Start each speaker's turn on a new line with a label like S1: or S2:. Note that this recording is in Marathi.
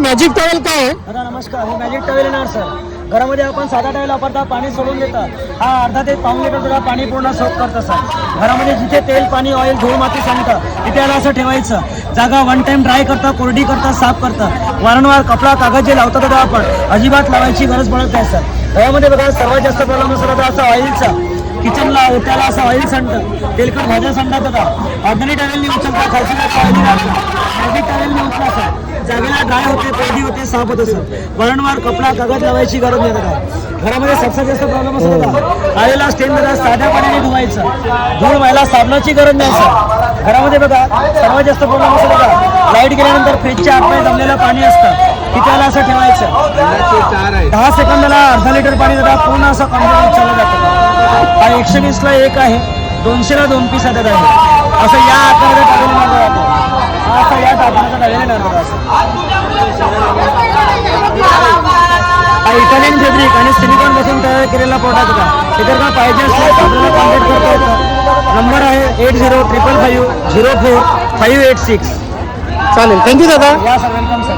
S1: मॅजिक टॉवेल काय आहे?
S2: दादा नमस्कार, हे मॅजिक टॉवेल येणार सर. घरामध्ये आपण साधा टॉवेल वापरता, पाणी सोडून देतात. हा अर्धा ते पाऊण लिटर सुद्धा पाणी पूर्ण सोप करतं सर. घरामध्ये जिथे तेल पाणी ऑइल धूळ माती सांगतं तिथे याला असं ठेवायचं. जागा वन टाइम ड्राय करता, कोरडी करता, साफ करता. वारंवार कपडा कागद जे लावतात दादा आपण अजिबात लावायची गरज पडत नाही सर. यामध्ये बघा सर्वात जास्त प्रॉब्लेम असतो दादा असा ऑइलचा. किचनला ओट्याला असं ऑइल सांडतं, तेलकट भाज्या सांडतात दादा. ऑर्डनरी टॉवेलनी उचलता, खालची ऑइली राहतं. मॅजिक टॉवेलनी उचला सर. जागेला ड्राय होते, कोरडी होते, साफ होते सर. वारंवार कपडा कागद लावायची गरज नाही दादा. घरामध्ये सबसे जास्त प्रॉब्लेम असतो दादा आलेला स्टेन दादा साध्या पाण्याने धुवायचं. धूळ व्हायला साबणाची गरज नाही सर. घरामध्ये बघा सर्वात जास्त प्रॉब्लेम असतो दादा लाईट गेल्यानंतर फ्रीजच्या आतमध्ये जमलेलं पाणी असतं की त्याला असं ठेवायचं. 10 सेकंदाला अर्धा लिटर पाणी दादा पूर्ण असं कंटिन्यू चाललं जातं. हा 120ला 1 आहे, 200ला 2 पीस आहे असं या आकाराचा टावेल मारला जातो. हा असं या टाकाचा टावेल मारला असं. हा इटालियन फॅब्रिक आणि सिलिकॉन पासून तयार केलेला प्रोडक्ट होता. इतर का पाहिजे असेल तर आपल्याला कॉन्टॅक्ट करता येतं. नंबर आहे 8055504586.
S1: चालेल, थँक्यू दादा.
S2: या सर, वेलकम सर.